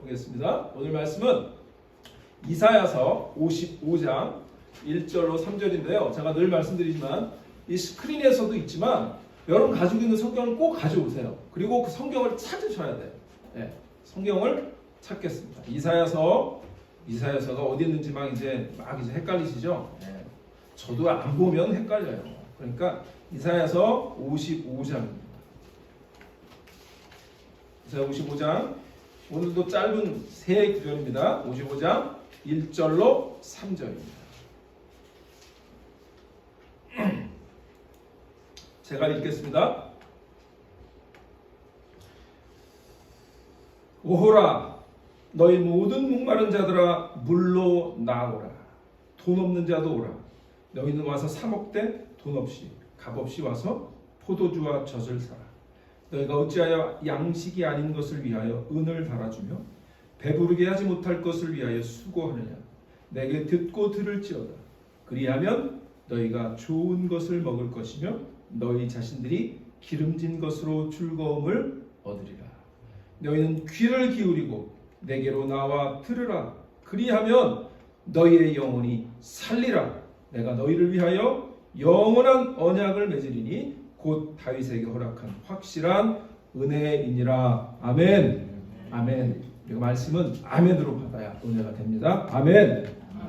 보겠습니다. 오늘 말씀은 이사야서 55장 1절로 3절인데요. 제가 늘 말씀드리지만 이 스크린에서도 있지만 여러분 가지고 있는 성경을 꼭 가져오세요. 그리고 그 성경을 찾으셔야 돼요. 네, 성경을 찾겠습니다. 이사야서가 어디 있는지 막 이제 헷갈리시죠? 네, 저도 안 보면 헷갈려요. 그러니까 이사야서 55장입니다. 이사야 55장 오늘도 짧은 세 구절입니다. 55장 1절로 3절입니다. 제가 읽겠습니다. 오호라 너희 모든 목마른 자들아 물로 나오라. 돈 없는 자도 오라. 너희는 와서 사 먹되 돈 없이 값 없이 와서 포도주와 젖을 사라. 너희가 어찌하여 양식이 아닌 것을 위하여 은을 달아주며 배부르게 하지 못할 것을 위하여 수고하느냐. 내게 듣고 들을지어다. 그리하면 너희가 좋은 것을 먹을 것이며 너희 자신들이 기름진 것으로 즐거움을 얻으리라. 너희는 귀를 기울이고 내게로 나와 들으라. 그리하면 너희의 영혼이 살리라. 내가 너희를 위하여 영원한 언약을 맺으리니 곧 다윗에게 허락한 확실한 은혜이니라. 아멘. 아멘. 이 말씀은 아멘으로 받아야 은혜가 됩니다. 아멘.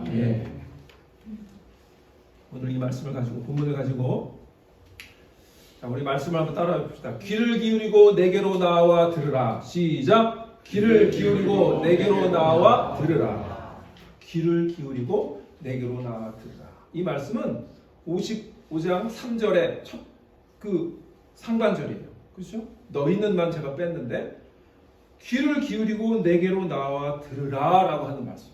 예. 오늘 이 말씀을 가지고 본문을 가지고 자, 우리 말씀을 한번 따라해 봅시다. 귀를 기울이고 내게로 나와 들으라. 시작. 귀를 기울이고 내게로 나와 들으라. 귀를 기울이고 내게로 나와 들으라. 이 말씀은 55장 3절의 그 상반절이에요. 그렇죠? 너희는만 제가 뺐는데 귀를 기울이고 내게로 나와 들으라 라고 하는 말씀.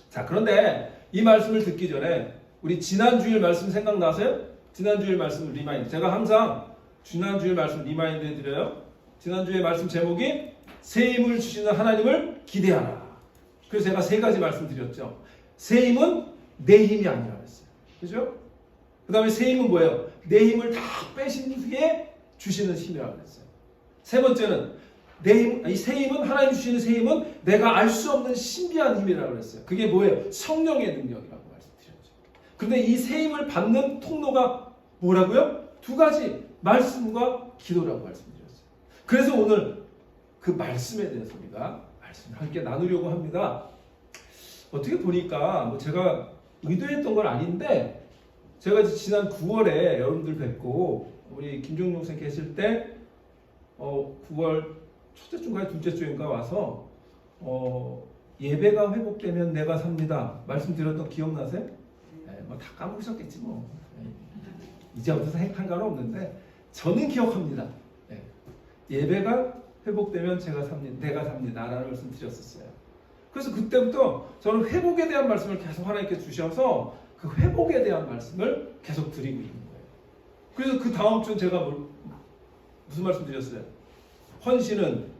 자, 그런데 이 말씀을 듣기 전에 우리 지난주일 말씀 생각나세요? 지난주일 말씀 리마인드. 제가 항상 지난주일 말씀 리마인드 해드려요. 지난주의 말씀 제목이 새 힘을 주시는 하나님을 기대하라. 그래서 제가 세 가지 말씀드렸죠. 새 힘은 내 힘이 아니라 그랬어요. 그죠? 그 다음에 새 힘은 뭐예요? 내 힘을 다 빼신 후에 주시는 힘이라고 그랬어요. 세 번째는 이 새 힘은 하나님 주시는 새 힘은 내가 알 수 없는 신비한 힘이라고 그랬어요. 그게 뭐예요? 성령의 능력이라고 말씀드렸죠. 근데 이 새 힘을 받는 통로가 뭐라고요? 두 가지. 말씀과 기도라고 말씀드렸어요. 그래서 오늘 그 말씀에 대해서 우리가 말씀을 함께 나누려고 합니다. 어떻게 보니까 뭐 제가 의도했던 건 아닌데 제가 지난 9월에 여러분들 뵙고 우리 김종용 선생님 계실 때 9월 첫째 주인가 둘째 주인가 와서 예배가 회복되면 내가 삽니다. 말씀드렸던 기억나세요? 네, 뭐 다 까먹으셨겠지 뭐. 네. 이제부터 상관없는데 저는 기억합니다. 네. 예배가 회복되면 내가 삽니다 라는 말씀 드렸었어요. 그래서 그때부터 저는 회복에 대한 말씀을 계속 하나님께 주셔서 그 회복에 대한 말씀을 계속 드리고 있는 거예요. 그래서 그 다음 주 제가 무슨 말씀 드렸어요? 헌신은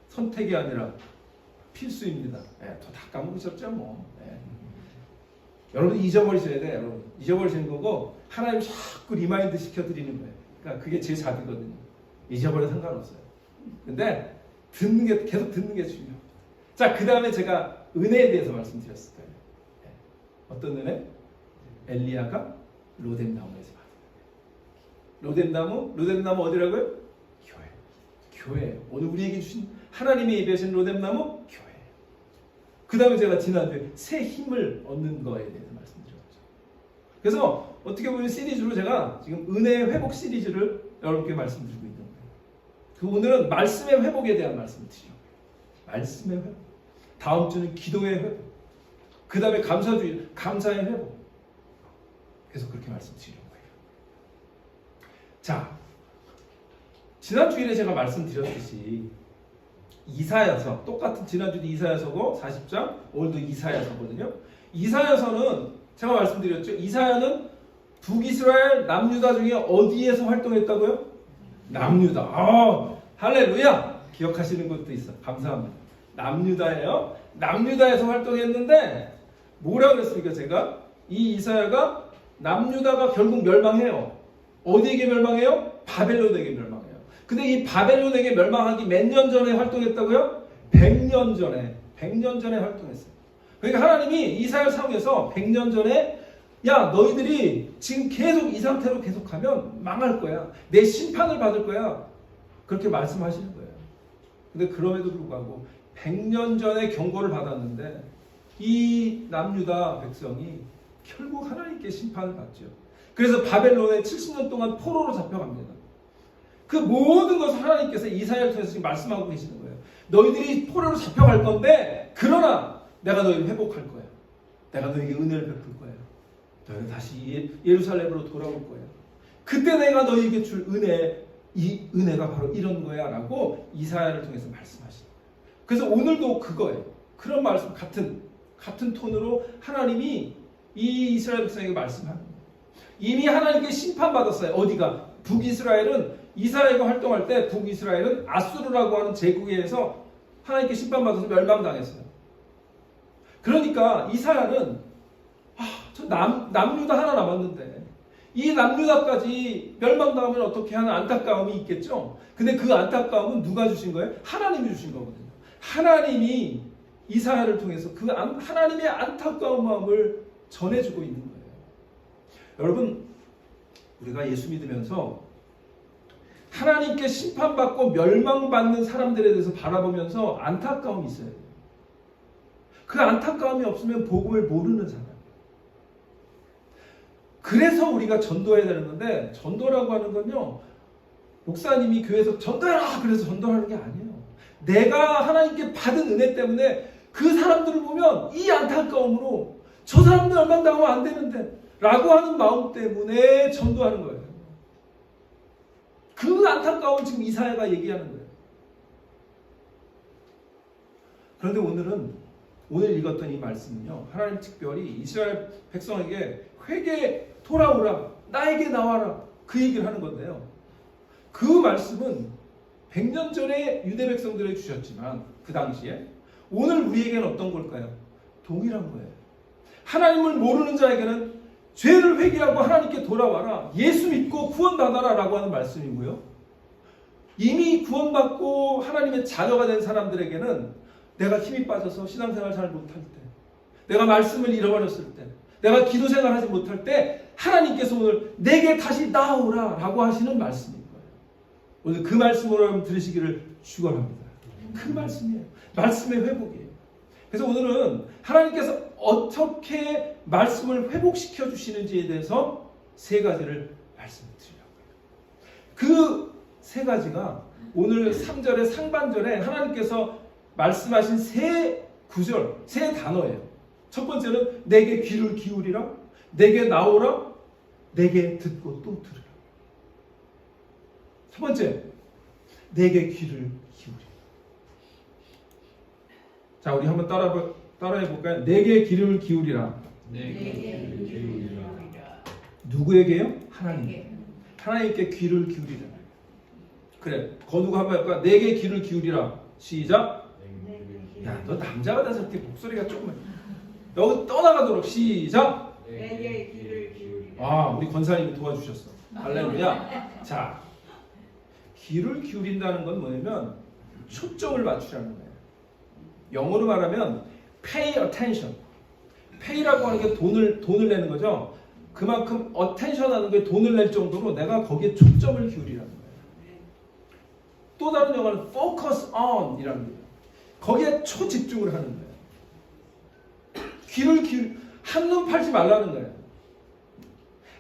선택이 아니라 필수입니다. 네, 다 까먹으셨죠 뭐. 네. 여러분 잊어버리셔야 돼요. 여러분 잊어버리시는 거고 하나님 자꾸 리마인드 시켜드리는 거예요. 그러니까 그게 제 자비거든요. 잊어버려 상관없어요. 근데 계속 듣는 게 중요해요. 자, 그 다음에 제가 은혜에 대해서 말씀드렸을 거예요. 네. 어떤 은혜? 엘리야가 로뎀나무에서 받은 로뎀나무 어디라고요? 교회. 오늘 우리에게 주신 하나님의 입에 신 로뎀나무 교회. 그 다음에 제가 지난주에 새 힘을 얻는 거에 대해서 말씀드렸죠. 그래서 어떻게 보면 시리즈로 제가 지금 은혜의 회복 시리즈를 여러분께 말씀드리고 있는 거예요. 그 오늘은 말씀의 회복에 대한 말씀을 드려요. 말씀의 회복. 다음 주는 기도의 회복. 그 다음에 감사의 회복. 계속 그렇게 말씀드리는 거예요. 자, 지난 주일에 제가 말씀드렸듯이 이사야서, 똑같은 지난주도 이사야서고 40장, 오늘도 이사야서거든요. 이사야서는 제가 말씀드렸죠. 이사야는 북이스라엘 남유다 중에 어디에서 활동했다고요? 남유다. 할렐루야! 기억하시는 것도 있어. 감사합니다. 남유다예요. 남유다에서 활동했는데 뭐라고 그랬습니까? 제가 이 이사야가 남유다가 결국 멸망해요. 어디에게 멸망해요? 바벨론에게 멸망해요. 근데 이 바벨론에게 멸망하기 몇 년 전에 활동했다고요? 100년 전에. 100년 전에 활동했어요. 그러니까 하나님이 이스라엘 상황에서 100년 전에 야 너희들이 지금 계속 이 상태로 계속하면 망할 거야. 내 심판을 받을 거야. 그렇게 말씀하시는 거예요. 근데 그럼에도 불구하고 100년 전에 경고를 받았는데 이 남유다 백성이 결국 하나님께 심판을 받죠. 그래서 바벨론에 70년 동안 포로로 잡혀갑니다. 그 모든 것을 하나님께서 이사야를 통해서 지금 말씀하고 계시는 거예요. 너희들이 포로로 잡혀갈 건데 그러나 내가 너희를 회복할 거야. 내가 너희에게 은혜를 베풀 거야. 너희는 다시 예루살렘으로 돌아올 거야. 그때 내가 너희에게 줄 은혜, 이 은혜가 바로 이런 거야 라고 이사야를 통해서 말씀하시는 거예요. 그래서 오늘도 그거예요. 그런 말씀 같은 톤으로 하나님이 이 이스라엘 백성에게 말씀하는 거예요. 이미 하나님께 심판받았어요. 어디가? 북이스라엘은 이사야가 활동할 때 북이스라엘은 아수르라고 하는 제국에 의해서 하나님께 심판받아서 멸망당했어요. 그러니까 이사야는 저 남유다 하나 남았는데 이 남유다까지 멸망당하면 어떻게 하는 안타까움이 있겠죠. 근데 그 안타까움은 누가 주신 거예요? 하나님이 주신 거거든요. 하나님이 이사야를 통해서 그 하나님의 안타까운 마음을 전해주고 있는 거예요. 여러분, 우리가 예수 믿으면서 하나님께 심판받고 멸망받는 사람들에 대해서 바라보면서 안타까움이 있어요. 그 안타까움이 없으면 복음을 모르는 사람. 그래서 우리가 전도해야 되는 건데, 전도라고 하는 건요, 목사님이 교회에서 전도해라! 그래서 전도하는 게 아니에요. 내가 하나님께 받은 은혜 때문에 그 사람들을 보면 이 안타까움으로 저 사람들 멸망당하면 안 되는데 라고 하는 마음 때문에 전도하는 거예요. 그 안타까움을 지금 이사야가 얘기하는 거예요. 그런데 오늘 읽었던 이 말씀은요, 하나님 특별히 이스라엘 백성에게 회개 돌아오라, 나에게 나와라, 그 얘기를 하는 건데요. 그 말씀은 100년 전에 유대 백성들에게 주셨지만 그 당시에 오늘 우리에게는 어떤 걸까요? 동일한 거예요. 하나님을 모르는 자에게는 죄를 회개하고 하나님께 돌아와라, 예수 믿고 구원받아라 라고 하는 말씀이고요. 이미 구원받고 하나님의 자녀가 된 사람들에게는 내가 힘이 빠져서 신앙생활 잘 못할 때, 내가 말씀을 잃어버렸을 때, 내가 기도생활 하지 못할 때 하나님께서 오늘 내게 다시 나오라 라고 하시는 말씀인 거예요. 오늘 그 말씀으로 여러분 들으시기를 축원합니다. 그 말씀이에요. 말씀의 회복이에요. 그래서 오늘은 하나님께서 어떻게 말씀을 회복시켜 주시는지에 대해서 세 가지를 말씀드리려고 해요. 그 세 가지가 오늘 3절의 상반절에 하나님께서 말씀하신 세 구절, 세 단어예요. 첫 번째는 내게 귀를 기울이라, 내게 나오라, 내게 듣고 또 들으라. 첫 번째, 내게 귀를 기울이라. 자, 우리 한번 따라해 볼까요? 내게 귀를 기울이라. 내게 귀를 기울이라. 누구에게요? 하나님. 하나님께 귀를 기울이라. 그래, 건우가 한번 해볼까? 내게 귀를 기울이라. 시작. 야, 너 남자가 돼서 이렇게 목소리가 조금 여기 떠나가도록. 시작. 내게 귀를 기울이라. 아, 우리 권사님이 도와주셨어. 할렐루야. 자, 귀를 기울인다는 건 뭐냐면 초점을 맞추라는 거예요. 영어로 말하면 pay attention. pay라고 하는 게 돈을 내는 거죠. 그만큼 attention 하는 게 돈을 낼 정도로 내가 거기에 초점을 기울이라는 거예요. 또 다른 영어는 focus on 이라는 거예요. 거기에 초집중을 하는 거예요. 귀를 한눈 팔지 말라는 거예요.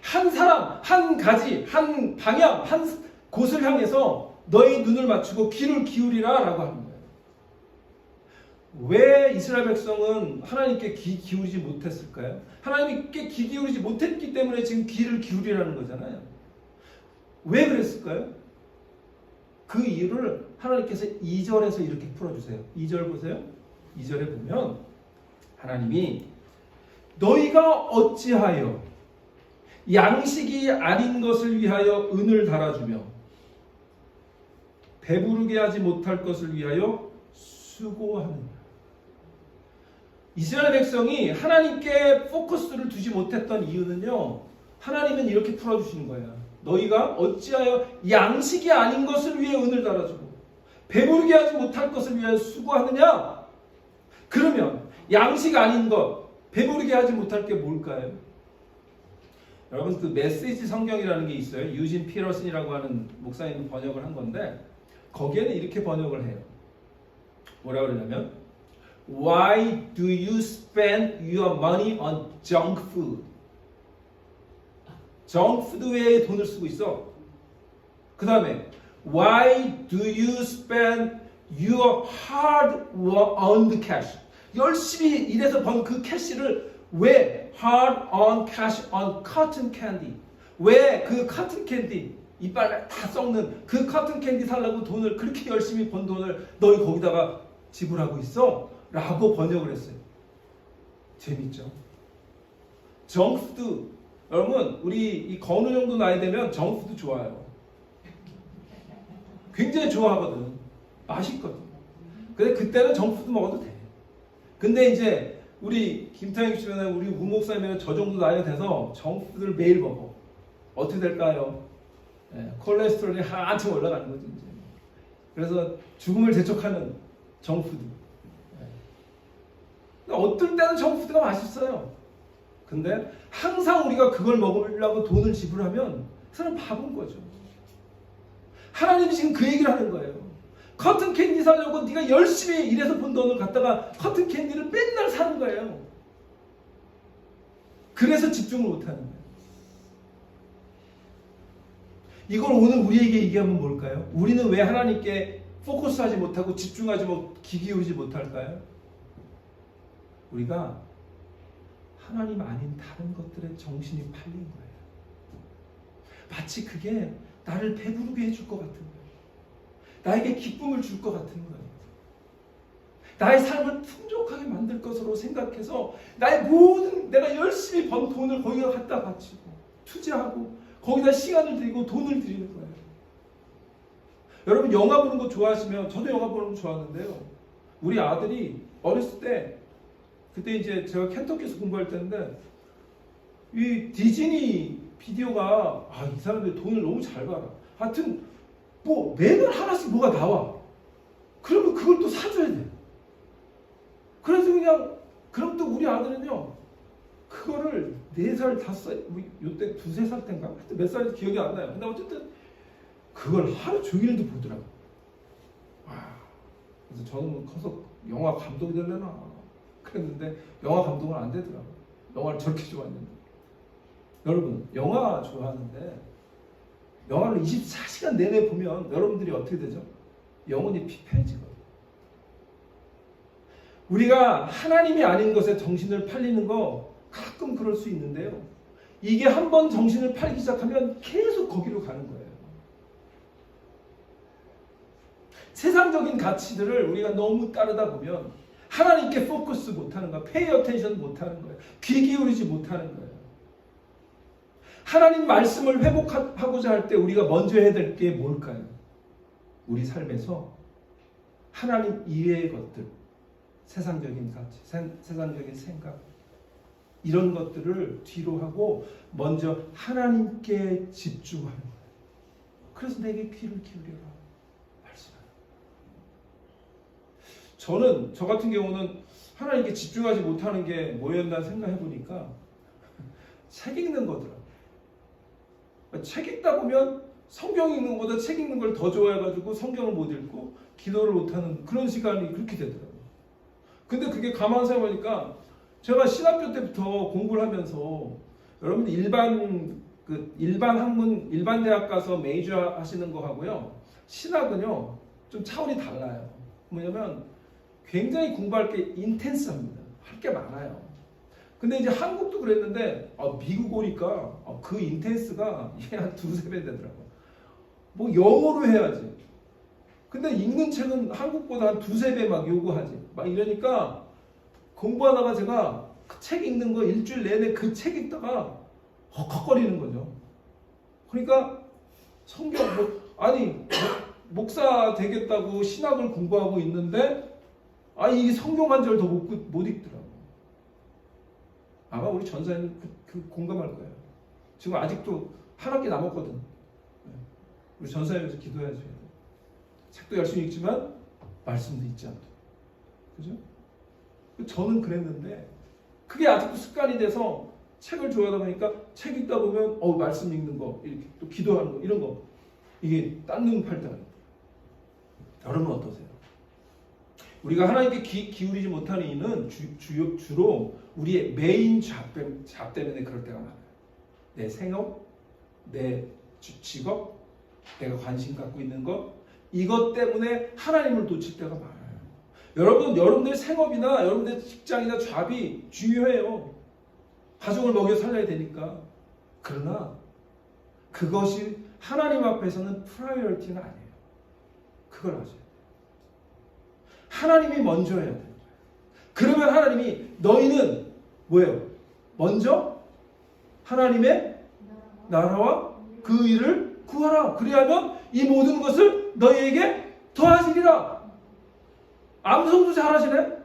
한 사람, 한 가지, 한 방향, 한 곳을 향해서 너의 눈을 맞추고 귀를 기울이라 라고 하는 거예요. 왜 이스라엘 백성은 하나님께 귀 기울이지 못했을까요? 하나님께 귀 기울이지 못했기 때문에 지금 귀를 기울이라는 거잖아요. 왜 그랬을까요? 그 이유를 하나님께서 2절에서 이렇게 풀어주세요. 2절 보세요. 2절에 보면 하나님이 너희가 어찌하여 양식이 아닌 것을 위하여 은을 달아주며 배부르게 하지 못할 것을 위하여 수고하느냐. 이스라엘 백성이 하나님께 포커스를 두지 못했던 이유는요, 하나님은 이렇게 풀어주시는 거예요. 너희가 어찌하여 양식이 아닌 것을 위해 은을 달아주고 배부르게 하지 못할 것을 위하여 수고하느냐? 그러면 양식 아닌 것, 배부르게 하지 못할 게 뭘까요? 여러분 그 메시지 성경이라는 게 있어요. 유진 피러슨이라고 하는 목사님이 번역을 한 건데 거기에는 이렇게 번역을 해요. 뭐라 그러냐면 Why do you spend your money on junk food? junk food 외에 돈을 쓰고 있어. 그 다음에 Why do you spend your hard earned cash? 열심히 일해서 번 그 캐시를 왜 hard earned cash on cotton candy? 왜 그 cotton candy 이빨 다 썩는 그 cotton candy 살라고 돈을 그렇게 열심히 번 돈을 너희 거기다가 지불하고 있어? 라고 번역을 했어요. 재밌죠? 정푸드 여러분 우리 이 건우 정도 나이 되면 정푸드 좋아요. 굉장히 좋아하거든. 맛있거든. 근데 그때는 정푸드 먹어도 돼. 근데 이제 우리 김태형 씨나 우리 우 목사님은 저 정도 나이가 돼서 정푸드를 매일 먹어. 어떻게 될까요? 콜레스테롤이 한참 올라가는 거지 이제. 그래서 죽음을 재촉하는 정푸드. 어떨 때는 정푸드가 맛있어요. 근데 항상 우리가 그걸 먹으려고 돈을 지불하면 그 사람 바본 거죠. 하나님이 지금 그 얘기를 하는 거예요. 커튼 캔디 사려고 네가 열심히 일해서 번 돈을 갖다가 커튼 캔디를 맨날 사는 거예요. 그래서 집중을 못하는 거예요. 이걸 오늘 우리에게 얘기하면 뭘까요? 우리는 왜 하나님께 포커스하지 못하고 집중하지 귀 기울이지 못할까요? 우리가 하나님 아닌 다른 것들에 정신이 팔린 거예요. 마치 그게 나를 배부르게 해줄 것 같은 거예요. 나에게 기쁨을 줄 것 같은 거예요. 나의 삶을 풍족하게 만들 것으로 생각해서 나의 모든 내가 열심히 번 돈을 거기다 갖다 바치고 투자하고 거기다 시간을 들이고 돈을 들이는 거예요. 여러분 영화 보는 거 좋아하시면 저도 영화 보는 거 좋아하는데요. 우리 아들이 어렸을 때 그때 이제 제가 켄터키에서 공부할 때인데 이 디즈니 비디오가 이 사람들 돈을 너무 잘 벌어. 하여튼 뭐 매달 하나씩 뭐가 나와. 그러면 그걸 또 사줘야 돼. 그래서 그냥 그럼 또 우리 아들은요 그거를 4살, 5살, 뭐 요때 2-3살 때인가? 하여튼 몇 살인지 기억이 안 나요. 근데 어쨌든 그걸 하루 종일도 보더라고. 그래서 저는 커서 영화 감독이 되려나 그랬는데 영화 감독은 안 되더라고. 영화를 저렇게 좋아했는데. 여러분 영화 좋아하는데 영화를 24시간 내내 보면 여러분들이 어떻게 되죠? 영혼이 피폐해지거든요. 우리가 하나님이 아닌 것에 정신을 팔리는 거 가끔 그럴 수 있는데요. 이게 한번 정신을 팔기 시작하면 계속 거기로 가는 거예요. 세상적인 가치들을 우리가 너무 따르다 보면 하나님께 포커스 못하는 거야. 페이 어텐션 못하는 거예요. 귀 기울이지 못하는 거예요. 하나님 말씀을 회복하고자 할 때 우리가 먼저 해야 될 게 뭘까요? 우리 삶에서 하나님 이외의 것들, 세상적인 가치, 세상적인 생각 이런 것들을 뒤로 하고 먼저 하나님께 집중하는 거예요. 그래서 내게 귀를 기울여라 말씀하는 거예요. 저 같은 경우는 하나님께 집중하지 못하는 게 뭐였나 생각해 보니까 책 읽는 거더라고요. 책 읽다 보면 성경 읽는 것보다 책 읽는 걸 더 좋아해가지고 성경을 못 읽고 기도를 못하는 그런 시간이 그렇게 되더라고요. 근데 그게 가만 생각해보니까 제가 신학교 때부터 공부를 하면서 여러분 일반 학문 일반 대학 가서 메이저 하시는 거 하고요 신학은요 좀 차원이 달라요. 뭐냐면 굉장히 공부할 게 인텐스합니다. 할 게 많아요. 근데 이제 한국도 그랬는데 미국 오니까 그 인텐스가 이게 한 2-3배 되더라고요. 뭐 영어로 해야지. 근데 읽는 책은 한국보다 한 2-3배 막 요구하지. 막 이러니까 공부하다가 제가 그 책 읽는 거 일주일 내내 그 책 읽다가 헉헉거리는 거죠. 그러니까 성경 목사 되겠다고 신학을 공부하고 있는데 이 성경 한 절 더 못 읽더라고. 아마 우리 전사님 그 공감할 거예요. 지금 아직도 한 학기 남았거든. 우리 전사님에서 기도해야죠. 책도 열심히 읽지만 말씀도 읽지 않고. 그죠? 저는 그랬는데 그게 아직도 습관이 돼서 책을 좋아하다 보니까 책 읽다 보면 말씀 읽는 거, 이렇게 또 기도하는 거 이런 거 이게 딴 팔다가 여러분 어떠세요? 우리가 하나님께 기울이지 못하는 이유는 주로 우리의 메인 잡 때문에 그럴 때가 많아요. 내 생업, 내 직업, 내가 관심 갖고 있는 것 이것 때문에 하나님을 놓칠 때가 많아요. 여러분들의 생업이나 여러분들의 직장이나 잡이 중요해요. 가족을 먹여 살려야 되니까. 그러나 그것이 하나님 앞에서는 프라이어리티는 아니에요. 그걸 아세요. 하나님이 먼저 해야 돼요. 그러면 하나님이 너희는 뭐예요? 먼저 하나님의 나라와 그 일을 구하라. 그리하면 이 모든 것을 너희에게 더하시리라. 암송도 잘하시네?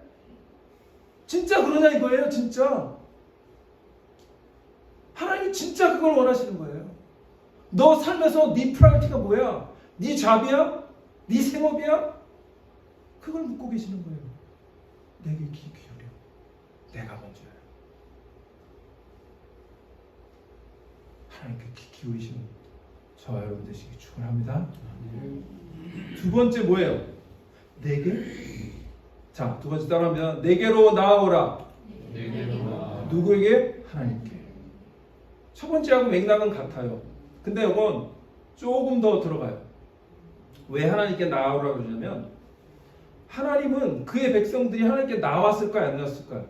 진짜 그러냐 이거예요. 진짜. 하나님이 진짜 그걸 원하시는 거예요. 너 삶에서 네 프라이어티가 뭐야? 네 잡이야? 네 생업이야? 그걸 묻고 계시는 거예요. 내게 귀 기울여. 내가 먼저야. 하나님께 귀 기울이시는 저와 여러분 되시기 축원합니다. 두 번째 뭐예요? 내게? 자, 두 번째 따라하면 내게로 나아오라. 누구에게? 하나님께. 첫 번째하고 맥락은 같아요. 근데 이건 조금 더 들어가요. 왜 하나님께 나아오라고 그러냐면 하나님은 그의 백성들이 하나님께 나왔을까요? 안 나왔을까요?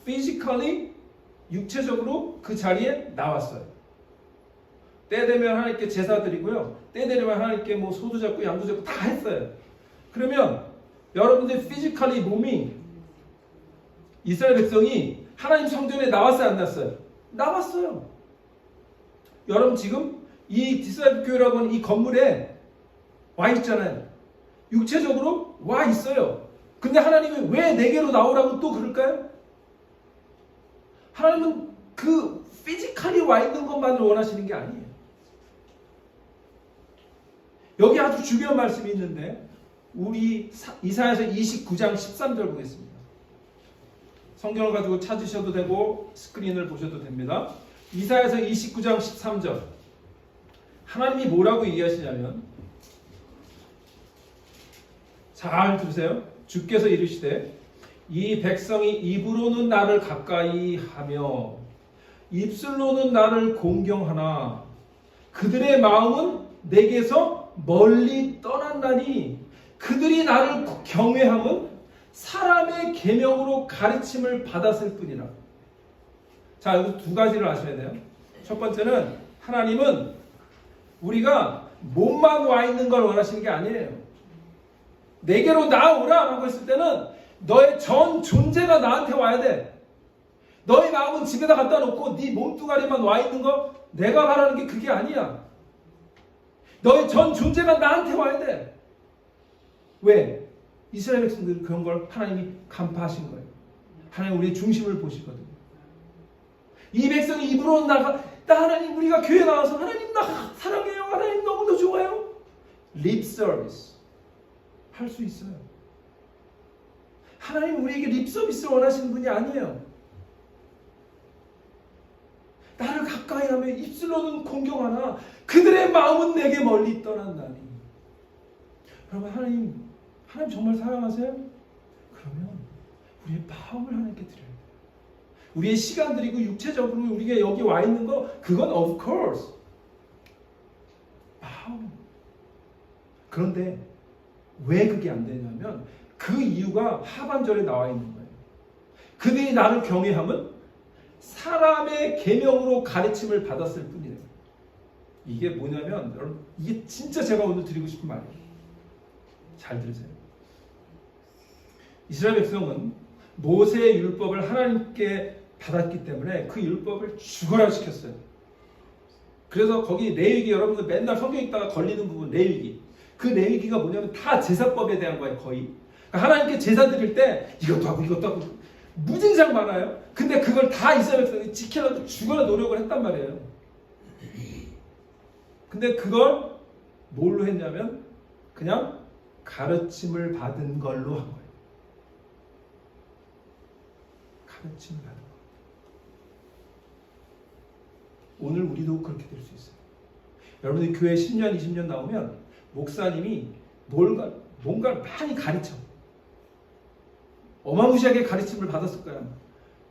physically, 육체적으로 그 자리에 나왔어요. 때 되면 하나님께 제사 드리고요. 때 되면 하나님께 뭐 소도 잡고 양도 잡고 다 했어요. 그러면 여러분들 physically 몸이 이스라엘 백성이 하나님 성전에 나왔어요? 안 나왔어요? 나왔어요. 여러분 지금 이 디스라엘 교회라고 하는 이 건물에 와 있잖아요. 육체적으로 와 있어요. 근데 하나님이 왜 내게로 나오라고 또 그럴까요? 하나님은 그 피지컬이 와 있는 것만을 원하시는 게 아니에요. 여기 아주 중요한 말씀이 있는데 우리 이사야서 29장 13절 보겠습니다. 성경을 가지고 찾으셔도 되고 스크린을 보셔도 됩니다. 이사야서 29장 13절 하나님이 뭐라고 얘기하시냐면 잘 들으세요. 주께서 이르시되 이 백성이 입으로는 나를 가까이 하며 입술로는 나를 공경하나 그들의 마음은 내게서 멀리 떠난다니 그들이 나를 경외함은 사람의 계명으로 가르침을 받았을 뿐이라. 자, 여기 두 가지를 아셔야 돼요. 첫 번째는 하나님은 우리가 몸만 와 있는 걸 원하시는 게 아니에요. 내게로 나오라 라고 했을 때는 너의 전 존재가 나한테 와야 돼. 너의 마음은 집에다 갖다 놓고 네 몸뚱아리만 와 있는 거 내가 바라는 게 그게 아니야. 너의 전 존재가 나한테 와야 돼. 왜? 이스라엘 백성들은 그런 걸 하나님이 간파하신 거예요. 하나님 우리의 중심을 보시거든요. 이 백성이 입으로는 나 하나님 우리가 교회 나와서 하나님 나 사랑해요. 하나님 너무도 좋아요. 립 서비스 할 수 있어요. 하나님 우리에게 립 서비스를 원하시는 분이 아니에요. 나를 가까이 하면 입술로는 공경하나 그들의 마음은 내게 멀리 떠난다니. 여러분 하나님 정말 사랑하세요? 그러면 우리의 마음을 하나님께 드려야 돼요. 우리의 시간들이고 육체적으로 우리가 여기 와 있는 거 그건 of course 마음. 그런데 왜 그게 안 되냐면 그 이유가 하반절에 나와 있는 거예요. 그들이 나를 경외함은 사람의 계명으로 가르침을 받았을 뿐이래요. 이게 뭐냐면 여러분 이게 진짜 제가 오늘 드리고 싶은 말이에요. 잘 들으세요. 이스라엘 백성은 모세의 율법을 하나님께 받았기 때문에 그 율법을 죽어라 시켰어요. 그래서 거기 레위기 여러분들 맨날 성경 읽다가 걸리는 부분 레위기. 그 레위기가 뭐냐면 다 제사법에 대한 거예요. 거의. 그러니까 하나님께 제사 드릴 때 이것도 하고 이것도 하고 무진장 많아요. 근데 그걸 다 이스라엘 백성이 지키려고 죽어라 노력을 했단 말이에요. 근데 그걸 뭘로 했냐면 그냥 가르침을 받은 걸로 한 거예요. 가르침을 받은 거. 오늘 우리도 그렇게 될 수 있어요. 여러분들이 교회 10년, 20년 나오면 목사님이 뭔가를 많이 가르쳐. 어마무시하게 가르침을 받았을 거야.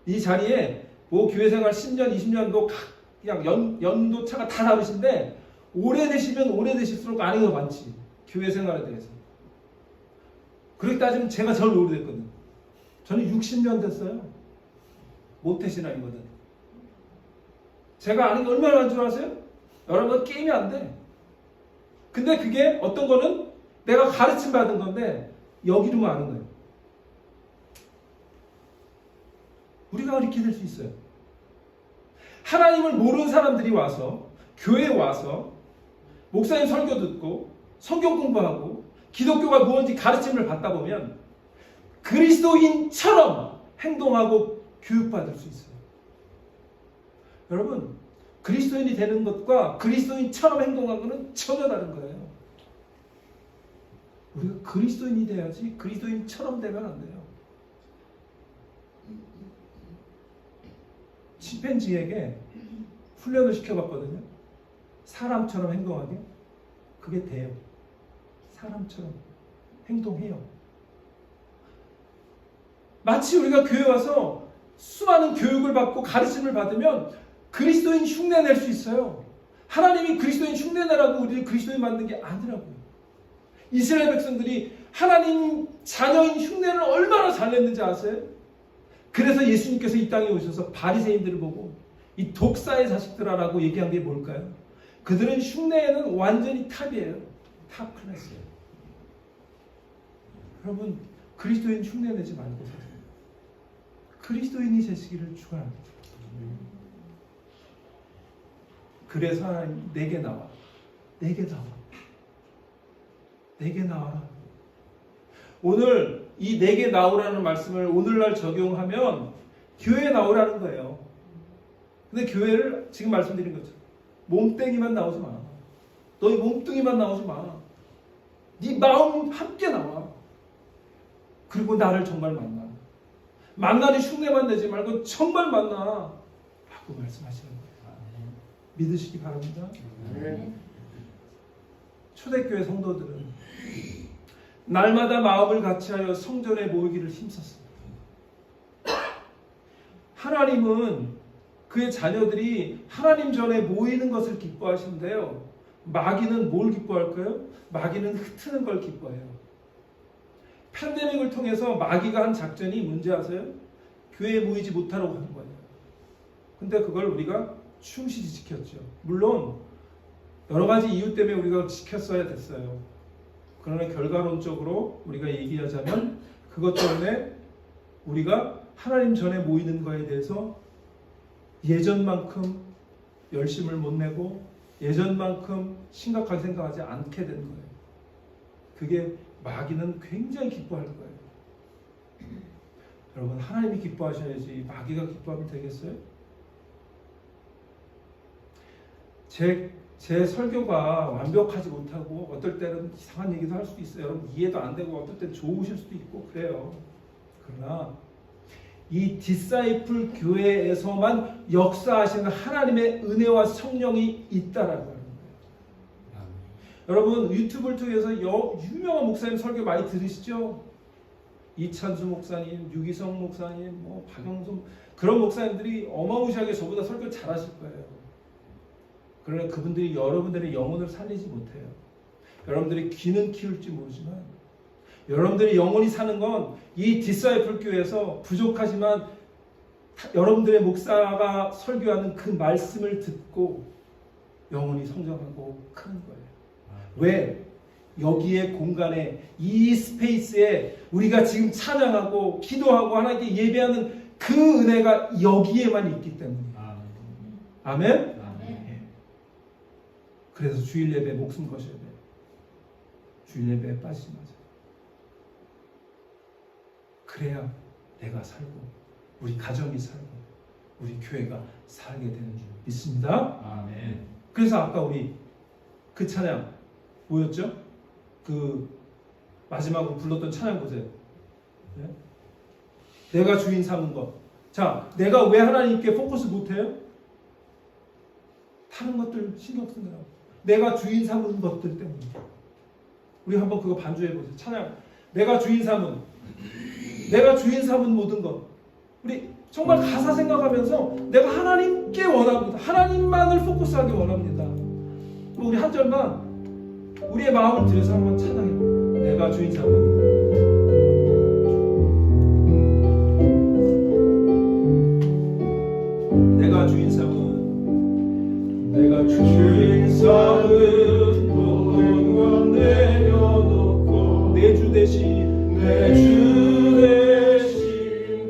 이 자리에 뭐 교회 생활 10년, 20년도 그냥 연도 차가 다 다르신데 오래되시면 오래되실수록 아는 게 많지. 교회 생활에 대해서. 그렇게 따지면 제가 제일 오래됐거든. 저는 60년 됐어요. 모태신앙이거든. 제가 아는 게 얼마나 많은 줄 아세요? 여러분 게임이 안 돼. 근데 그게 어떤 거는 내가 가르침 받은 건데 여기로만 아는 거예요. 우리가 이렇게 될 수 있어요. 하나님을 모르는 사람들이 와서 교회에 와서 목사님 설교 듣고 성경 공부하고 기독교가 무엇인지 가르침을 받다 보면 그리스도인처럼 행동하고 교육받을 수 있어요. 여러분, 그리스도인이 되는 것과 그리스도인처럼 행동하는 것은 전혀 다른 거예요. 우리가 그리스도인이 돼야지 그리스도인처럼 되면 안 돼요. 침팬지에게 훈련을 시켜봤거든요. 사람처럼 행동하게. 그게 돼요. 사람처럼 행동해요. 마치 우리가 교회 와서 수많은 교육을 받고 가르침을 받으면 그리스도인 흉내 낼 수 있어요. 하나님이 그리스도인 흉내 내라고 우리를 그리스도인 만든 게 아니라고요. 이스라엘 백성들이 하나님 자녀인 흉내를 얼마나 잘 냈는지 아세요? 그래서 예수님께서 이 땅에 오셔서 바리새인들을 보고 이 독사의 자식들아라고 얘기한 게 뭘까요? 그들은 흉내에는 완전히 탑이에요. 탑 클래스예요. 여러분, 그리스도인 흉내 내지 말고 사세요. 그리스도인이 되시기를 축원합니다. 그래서 하나님 내게 나와. 내게 나와. 내게 나와라. 오늘 이 내게 나오라는 말씀을 오늘날 적용하면 교회에 나오라는 거예요. 근데 교회를 지금 말씀드린 것처럼 몸뚱이만 나오지 마. 너희 몸뚱이만 나오지 마. 네 마음 함께 나와. 그리고 나를 정말 만나. 만나니 흉내만 내지 말고 정말 만나. 라고 말씀하시는 거예요. 믿으시기 바랍니다. 초대교회 성도들은 날마다 마음을 같이하여 성전에 모이기를 힘썼습니다. 하나님은 그의 자녀들이 하나님 전에 모이는 것을 기뻐하시는데요. 마귀는 뭘 기뻐할까요? 마귀는 흩트는 걸 기뻐해요. 팬데믹을 통해서 마귀가 한 작전이 뭔지 아세요? 교회에 모이지 못하라고 하는 거예요. 근데 그걸 우리가 충실히 지켰죠. 물론 여러 가지 이유 때문에 우리가 지켰어야 됐어요. 그러나 결과론적으로 우리가 얘기하자면 그것 때문에 우리가 하나님 전에 모이는 거에 대해서 예전만큼 열심을 못 내고 예전만큼 심각하게 생각하지 않게 된 거예요. 그게 마귀는 굉장히 기뻐할 거예요. 여러분, 하나님이 기뻐하셔야지 마귀가 기뻐하면 되겠어요? 제 설교가 완벽하지 못하고 어떨 때는 이상한 얘기도 할 수도 있어요. 여러분 이해도 안 되고 어떨 땐 좋으실 수도 있고 그래요. 그러나 이 디사이플 교회에서만 역사하시는 하나님의 은혜와 성령이 있다라고 하는 거예요. 여러분 유튜브를 통해서 유명한 목사님 설교 많이 들으시죠? 이찬수 목사님, 유기성 목사님, 박영수 그런 목사님들이 어마무시하게 저보다 설교 잘하실 거예요. 그러나 그분들이 여러분들의 영혼을 살리지 못해요. 여러분들이 귀는 키울지 모르지만 여러분들이 영혼이 사는 건 이 디사이플 교회에서 부족하지만 여러분들의 목사가 설교하는 그 말씀을 듣고 영혼이 성장하고 크는 거예요. 왜? 여기에 공간에 이 스페이스에 우리가 지금 찬양하고 기도하고 하나님께 예배하는 그 은혜가 여기에만 있기 때문이에요. 아멘? 그래서 주일 예배에 목숨 거셔야 돼요. 주일 예배에 빠지지 마세요. 그래야 내가 살고 우리 가정이 살고 우리 교회가 살게 되는 줄 믿습니다. 아멘. 그래서 아까 우리 그 찬양 뭐였죠? 그 마지막으로 불렀던 찬양 보세요. 네? 내가 주인 삼은 것. 자, 내가 왜 하나님께 포커스 못해요? 다른 것들 신경 쓰느라고. 내가 주인 삼은 것들 때문에. 우리 한번 그거 반주해 보세요. 찬양. 내가 주인 삼은 모든 것. 우리 정말 가사 생각하면서 내가 하나님께 원합니다. 하나님만을 포커스하기 원합니다. 우리 한 절만 우리의 마음을 들여서 한번 찬양해 볼게요. 내가 주인 삼은. 내가 주인 삼은 모든 것 내려놓고 내 주 대신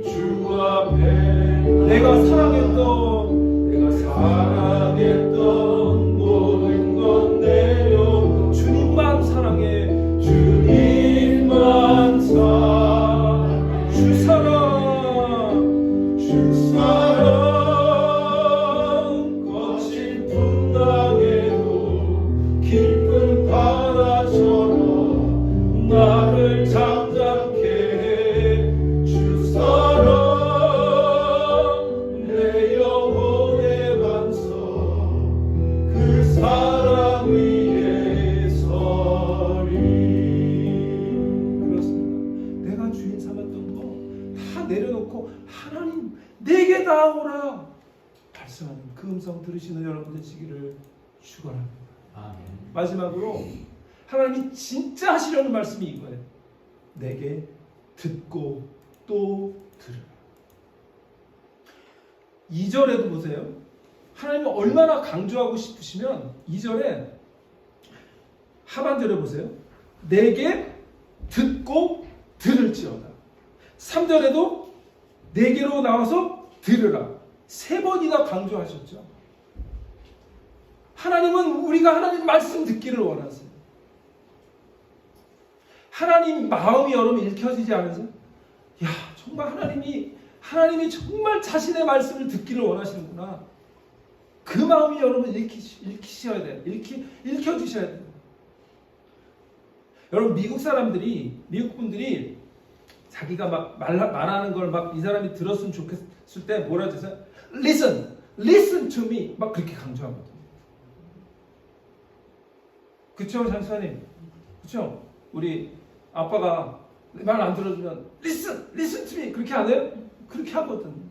주 앞에 내가 사랑했던 모든 것 내려놓고 주님만 사랑해 주 사랑 거친 풍랑에도 깊은 바다처럼 나를 잠잠케 해 주 사랑 내 영혼의 반석 그 사랑 위에 서리. 그렇습니다. 내가 주인 삼았던 거 다 내려놓고 하나님 내게 나오라 말씀하는 그 음성 들으시는 여러분 되시기를 축원합니다. 아멘. 마지막으로 하나님이 진짜 하시려는 말씀이 이거예요. 내게 듣고 또 들으라. 2절에도 보세요. 하나님이 얼마나 강조하고 싶으시면 2절에 하반절에 보세요. 내게 듣고 들을지어다. 3절에도 내게로 나와서 들으라. 3번이나 강조하셨죠. 하나님은 우리가 하나님 말씀 듣기를 원하세요. 하나님 마음이 여러분 읽혀지지 않으세요? 야, 정말 하나님이 정말 자신의 말씀을 듣기를 원하시는구나. 그 마음이 여러분 읽히셔야 돼요. 읽혀주셔야 돼요. 여러분 미국 분들이 자기가 막 말하는 걸 막 이 사람이 들었으면 좋겠을 때 뭐라 하죠? Listen to me 막 그렇게 강조하거든요. 그쵸, 장사님? 그쵸? 우리 아빠가 말 안 들어주면 listen to me 그렇게 안 해요? 그렇게 하거든.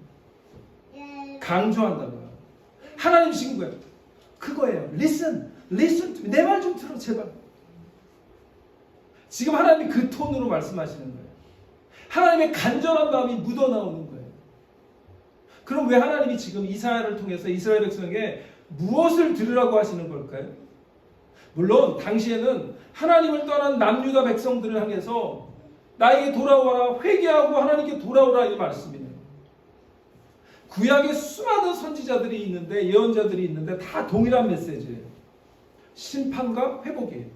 강조한다고요. 하나님이신 거예요. 그거예요. Listen to me. 내 말 좀 들어 제발. 지금 하나님이 그 톤으로 말씀하시는 거예요. 하나님의 간절한 마음이 묻어나오는 거예요. 그럼 왜 하나님이 지금 이사야를 통해서 이스라엘 백성에게 무엇을 들으라고 하시는 걸까요? 물론 당시에는 하나님을 떠난 남유다 백성들을 향해서 나에게 돌아와라, 회개하고 하나님께 돌아오라 이 말씀이에요. 구약에 수많은 선지자들이 있는데, 예언자들이 있는데 다 동일한 메시지예요. 심판과 회복이에요.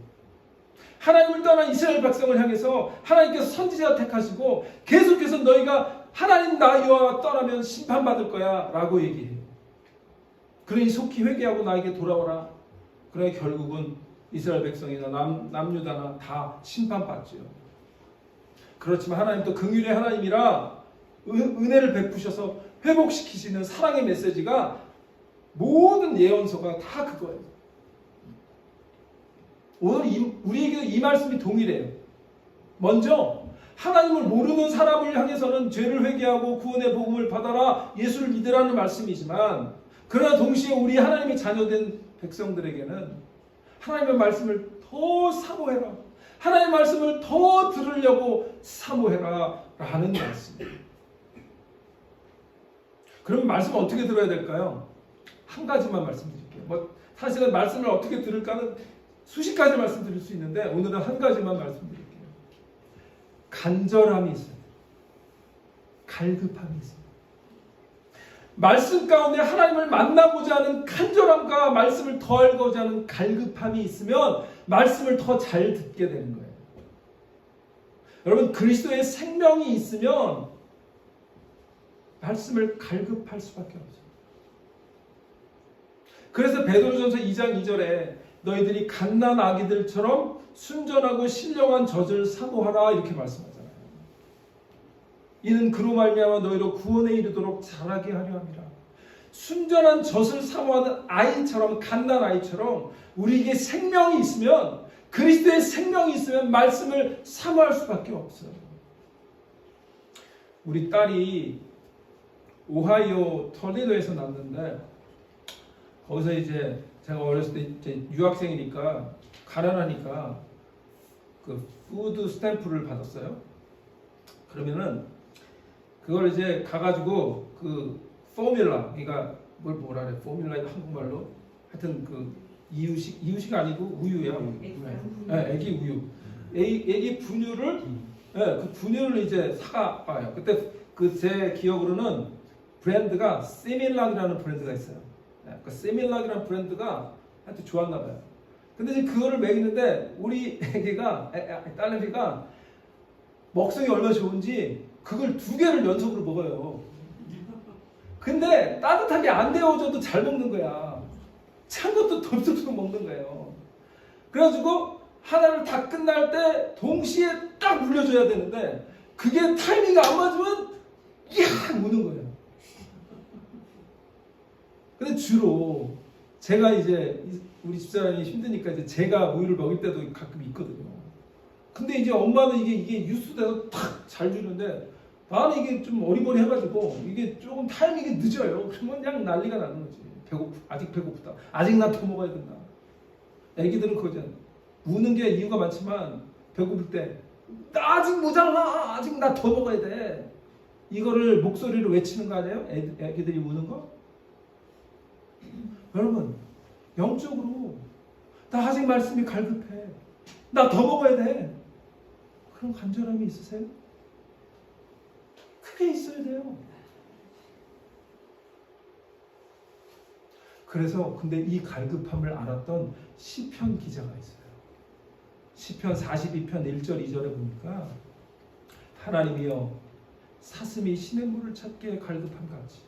하나님을 떠난 이스라엘 백성을 향해서 하나님께서 선지자 택하시고 계속해서 너희가 하나님 나 여호와 떠나면 심판받을 거야 라고 얘기해요. 그러니 속히 회개하고 나에게 돌아오라. 그러니 결국은 이스라엘 백성이나 남유다나 다 심판받죠. 그렇지만 하나님도 긍휼의 하나님이라 은혜를 베푸셔서 회복시키시는 사랑의 메시지가 모든 예언서가 다 그거예요. 오늘 우리에게도 이 말씀이 동일해요. 먼저 하나님을 모르는 사람을 향해서는 죄를 회개하고 구원의 복음을 받아라, 예수를 믿으라는 말씀이지만, 그러나 동시에 우리 하나님의 자녀된 백성들에게는 하나님의 말씀을 더 사모해라, 하나님의 말씀을 더 들으려고 사모해라 라는 말씀이에요. 그럼 말씀을 어떻게 들어야 될까요? 한 가지만 말씀드릴게요. 사실은 말씀을 어떻게 들을까는 수십 가지 말씀드릴 수 있는데 오늘은 한 가지만 말씀드릴게요. 간절함이 있어요. 갈급함이 있어요. 말씀 가운데 하나님을 만나고자 하는 간절함과 말씀을 더 알고자 하는 갈급함이 있으면 말씀을 더 잘 듣게 되는 거예요. 여러분, 그리스도의 생명이 있으면 말씀을 갈급할 수밖에 없어요. 그래서 베드로전서 2장 2절에 너희들이 갓난 아기들처럼 순전하고 신령한 젖을 사모하라 이렇게 말씀하잖아요. 이는 그로 말미암아 너희로 구원에 이르도록 자라게 하려 함이라. 순전한 젖을 사모하는 아이처럼, 갓난 아이처럼 우리에게 생명이 있으면, 그리스도의 생명이 있으면 말씀을 사모할 수밖에 없어요. 우리 딸이 오하이오 톨리도에서 났는데, 거기서 이제 제가 어렸을 때 이제 유학생이니까 가난하니까 그 푸드 스탬프를 받았어요. 그러면은 그걸 이제 가가지고 그 포뮬라, 그러니까 뭘 뭐라 그래, 포뮬라 한국말로 하여튼 그 이유식 아니고 우유야. 네, 애기 우유. 애기 분유를, 네, 그 분유를 이제 사가봐요. 그때 그 제 기억으로는 브랜드가 세밀락이라는 브랜드가 있어요. 네, 그 세밀락이라는 브랜드가 하여튼 좋았나 봐요. 근데 이제 그거를 먹이는데 우리 애기가, 딸내미가 먹성이 얼마나 좋은지 그걸 2개를 연속으로 먹어요. 근데 따뜻하게 안 데워줘도 잘 먹는 거야. 찬 것도 덥석덥석 먹는 거예요. 그래가지고 하나를 다 끝날 때 동시에 딱 물려줘야 되는데 그게 타이밍이 안 맞으면 이야 우는 거예요. 근데 주로 제가 이제 우리 집사람이 힘드니까 이제 제가 우유를 먹일 때도 가끔 있거든요. 근데 이제 엄마는 이게 유수돼서 탁 잘 주는데 나는 이게 좀 어리버리해가지고 이게 조금 타이밍이 늦어요. 그러면 그냥 난리가 나는 거지. 아직 배고프다. 아직 나 더 먹어야 된다. 애기들은 그거잖아. 우는 게 이유가 많지만 배고플 때 나 아직 모자라. 아직 나 더 먹어야 돼. 이거를 목소리로 외치는 거 아니에요? 애기들이 우는 거? 여러분 영적으로 나 아직 말씀이 갈급해. 나 더 먹어야 돼. 그런 간절함이 있으세요? 크게 있어야 돼요. 그래서 근데 이 갈급함을 알았던 시편 기자가 있어요. 시편 42편 1절 2절에 보니까 하나님이여 사슴이 시냇물을 찾기에 갈급함 같이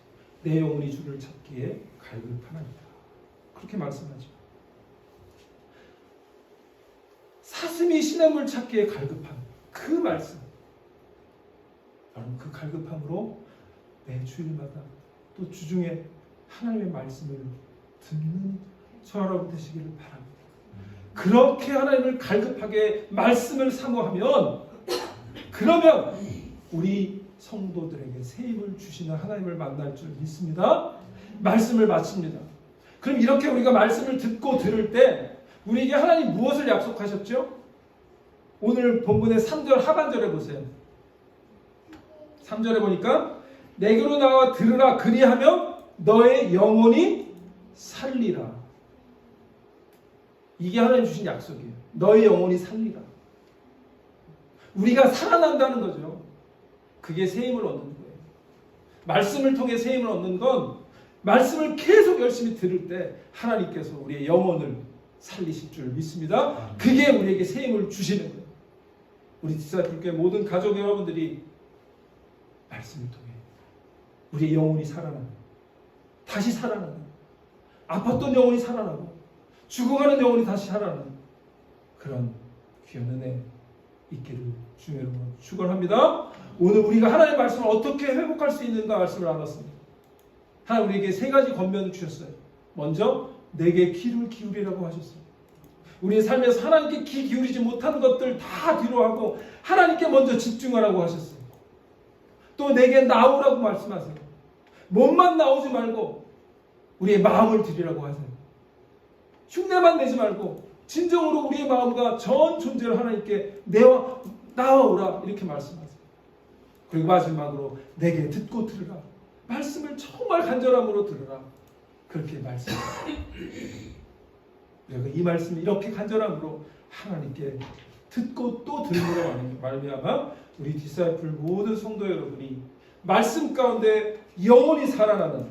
내 영혼이 주를 찾기에 갈급하나이다. 그렇게 말씀하죠. 사슴이 시냇물 찾기에 갈급함, 그 말씀. 여러분 그 갈급함으로 매 주일마다 또 주중에 하나님의 말씀을 듣는 저와 여러분 되시기를 바랍니다. 그렇게 하나님을 갈급하게 말씀을 사모하면 그러면 우리 성도들에게 새 힘을 주시는 하나님을 만날 줄 믿습니다. 말씀을 마칩니다. 그럼 이렇게 우리가 말씀을 듣고 들을 때 우리에게 하나님 무엇을 약속하셨죠? 오늘 본문의 3절 하반절에 보세요. 3절에 보니까 내게로 나와 들으라 그리하면 너의 영혼이 살리라. 이게 하나님 주신 약속이에요. 너의 영혼이 살리라. 우리가 살아난다는 거죠. 그게 새 힘을 얻는 거예요. 말씀을 통해 새 힘을 얻는 건 말씀을 계속 열심히 들을 때 하나님께서 우리의 영혼을 살리실 줄 믿습니다. 그게 우리에게 새 힘을 주시는 거예요. 우리 디사이플교회 모든 가족 여러분들이 말씀을 통해 우리의 영혼이 살아나는, 다시 살아나는, 아팠던 영혼이 살아나고 죽어가는 영혼이 다시 살아나는 그런 귀한 은혜 있기를 주님으로 축원합니다. 오늘 우리가 하나님의 말씀을 어떻게 회복할 수 있는가 말씀을 나눴습니다. 하나님 우리에게 3가지 권면을 주셨어요. 먼저 내게 귀를 기울이라고 하셨어요. 우리의 삶에서 하나님께 귀 기울이지 못하는 것들 다 뒤로 하고 하나님께 먼저 집중하라고 하셨어요. 또 내게 나오라고 말씀하세요. 몸만 나오지 말고 우리의 마음을 드리라고 하세요. 흉내만 내지 말고 진정으로 우리의 마음과 전 존재를 하나님께 나와오라 이렇게 말씀하세요. 그리고 마지막으로 내게 듣고 들으라. 말씀을 정말 간절함으로 들으라. 그렇게 말씀하세요. 우리가 이 말씀을 이렇게 간절함으로 하나님께 듣고 또 들으므로 말미암아 우리 디사이플 모든 성도 여러분이 말씀 가운데 영원히 살아나는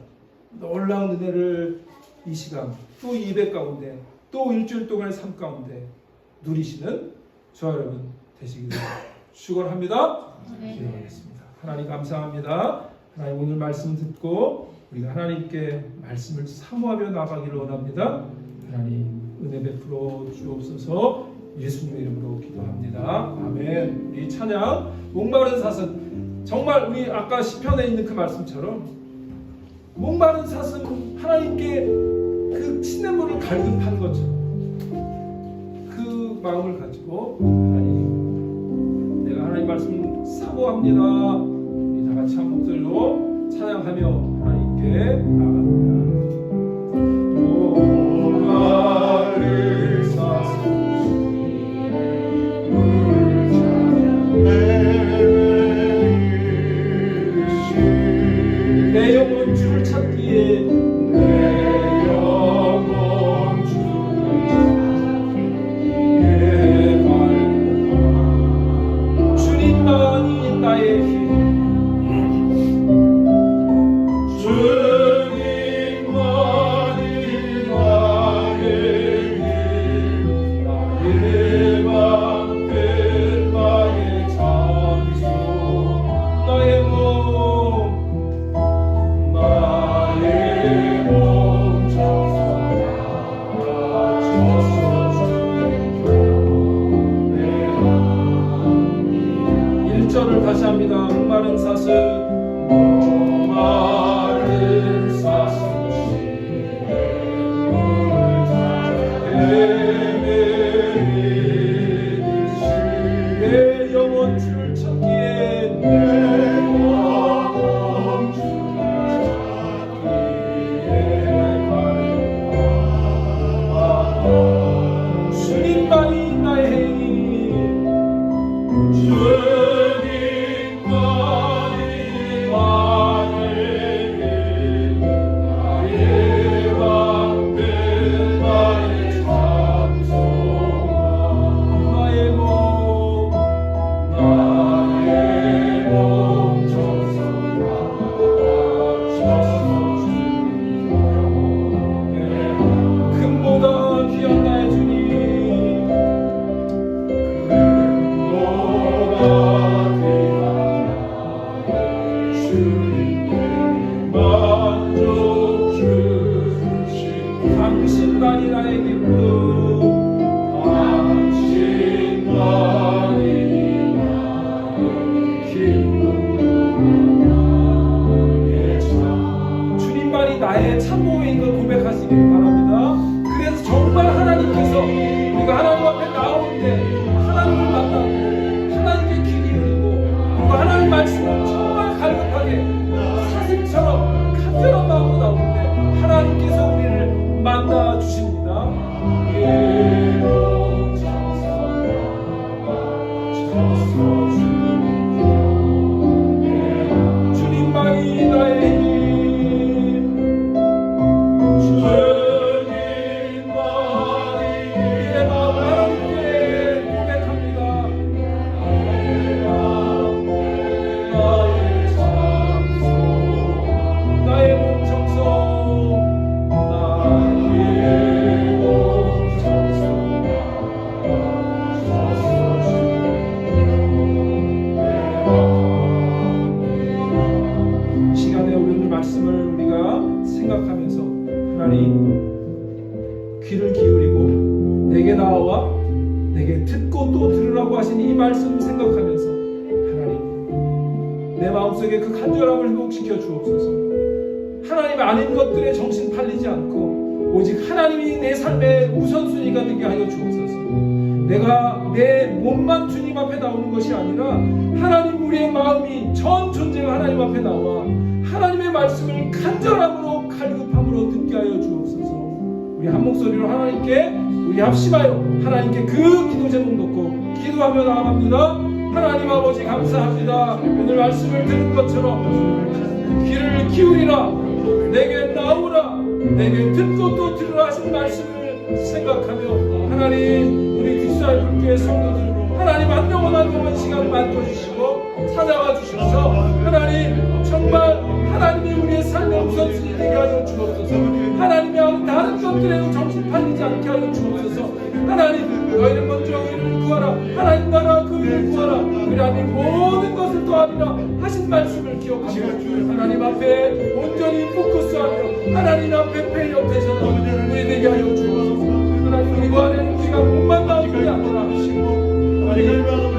놀라운 은혜를 이 시간 또 200 가운데 또 일주일 동안의 삶 가운데 누리시는 저와 여러분 되시기를 축원합니다. 기도하겠습니다. 하나님 감사합니다. 하나님 오늘 말씀 듣고 우리가 하나님께 말씀을 사모하며 나가기를 원합니다. 하나님 은혜 베풀어 주옵소서. 예수님의 이름으로 기도합니다. 아멘. 이 찬양 목마른 사슴, 정말 우리 아까 시편에 있는 그 말씀처럼 목마른 사슴, 하나님께 그 시냇물을 갈급한 것처럼 그 마음을 가지고 하나님, 내가 하나님 말씀 사모합니다. 우리 다 같이 한 목소리로 찬양하며 하나님께 나아갑니다. 목마른 사슴 내 영혼 주를 찾기에 내 영혼 주를 찾기에 갈구하노라. 주님만이 나의 힘, 주님만이 나의 힘, 나의 방패, 나의 장소, 나의 몸, 다시 합니다. 목마른 사슴, 목마른 사슴 내 영혼 주를 찾기에 내 영혼 주를 찾기에 갈구하노라. 주님만이 나의 힘, 금보다 귀한 나의 주님, 금보다 귀한 나의 주님, 만족 주신 당신만이 나의 기쁨, 당신만이 나의 기쁨, 주님만이 나의 참모인 걸 고백하시길 바랍니다. 그래서 정말 하나님께서 우리가 하나님 앞에 나올 때 하나님을 만나고 하나님께 귀 기울이고 그리고 하나님 말씀을 정말 갈급하게 사슴처럼 간절한 마음으로 나올 때 하나님께서 우리를 만나 주십니다. 주님만이 나의 힘, 말씀을 우리가 생각하면서 하나님 귀를 기울이고 내게 나와 내게 듣고 또 들으라고 하신 이 말씀 생각하면서 하나님 내 마음속에 그 간절함을 회복시켜 주옵소서. 하나님 아닌 것들에 정신 팔리지 않고 오직 하나님이 내 삶의 우선순위가 되게 하여 주옵소서. 내가 내 몸만 주님 앞에 나오는 것이 아니라 하나님 우리의 마음이 전 존재가 하나님 앞에 나와 하나님의 말씀을 간절함으로 갈급함으로 듣게 하여 주옵소서. 우리 한 목소리로 하나님께 우리 합심하여 하나님께 그 기도 제목 놓고 기도하며 나아갑니다. 하나님 아버지 감사합니다. 오늘 말씀을 들은 것처럼 귀를 기울이라, 내게 나오라, 내게 듣고 또 들으라 하신 말씀을 생각하며 하나님 우리 뒷사람교회 성도들 하나님 한 영혼 한 영혼 시간을 만져주시고 찾아와 주셔서 하나님 정말 하나님이 우리의 삶의 우선순위 되게 하여 주옵소서. 하나님이 다른 것들에도 정신 팔리지 않게 하여 주옵소서. 하나님 너희는 먼저 의를 구하라, 하나님 나라 그 의를 구하라, 그리하니 모든 것을 더하리라 하신 말씀을 기억하며 하나님 앞에 온전히 포커스하며 하나님 앞에 폐 옆에서 우리 되게 하여 주옵소서. 하나님 이거 안에는 우리가 몸만 나오는 게 아니라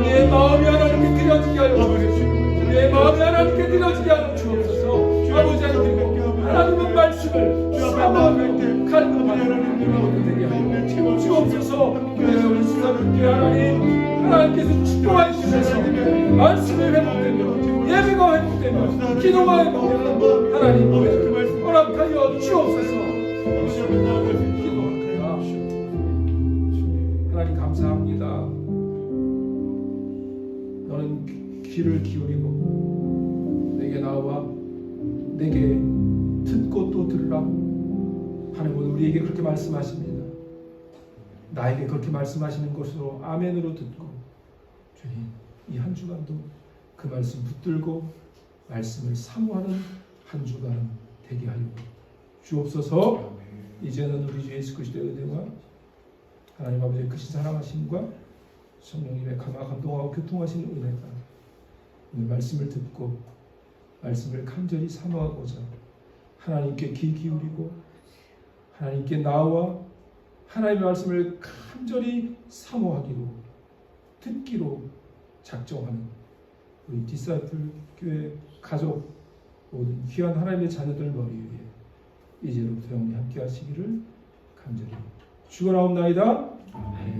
우리의 마음이 하나님께 드려지게 하여 우리의 마음이 하나님께 드려지게 하여 주옵소서. 아버지 하나님 하나님의 말씀을 사모하며 간구하는 되게 하여 주옵소서. 우리 수사님께 하나님께서 축복하여 주셔서 말씀이 회복되며 예배가 회복되며 기도가 회복되며 하나님 허락하여 주옵소서. 기도합니다. 하나님 감사합니다. 너는 귀를 기울이고 내게 나와 내게 듣고 또 들으라. 하나님 오늘 우리에게 그렇게 말씀하십니다. 나에게 그렇게 말씀하시는 것으로 아멘으로 듣고 이 한 주간도 그 말씀 붙들고 말씀을 사모하는 한 주간 되게 하여 주옵소서. 이제는 우리 주 예수 그리스도의 은혜와 하나님 아버지의 크신 사랑하심과 성령님의 감화 감동하고 교통하신 은혜가 오늘 말씀을 듣고 말씀을 간절히 사모하고자 하나님께 귀 기울이고 하나님께 나와 하나님의 말씀을 간절히 사모하기로 듣기로 작정하는 우리 디사이플 교회 가족 모든 귀한 하나님의 자녀들 머리 위에 이제로부터 영원히 함께 하시기를 간절히 축원하옵나이다. 아멘.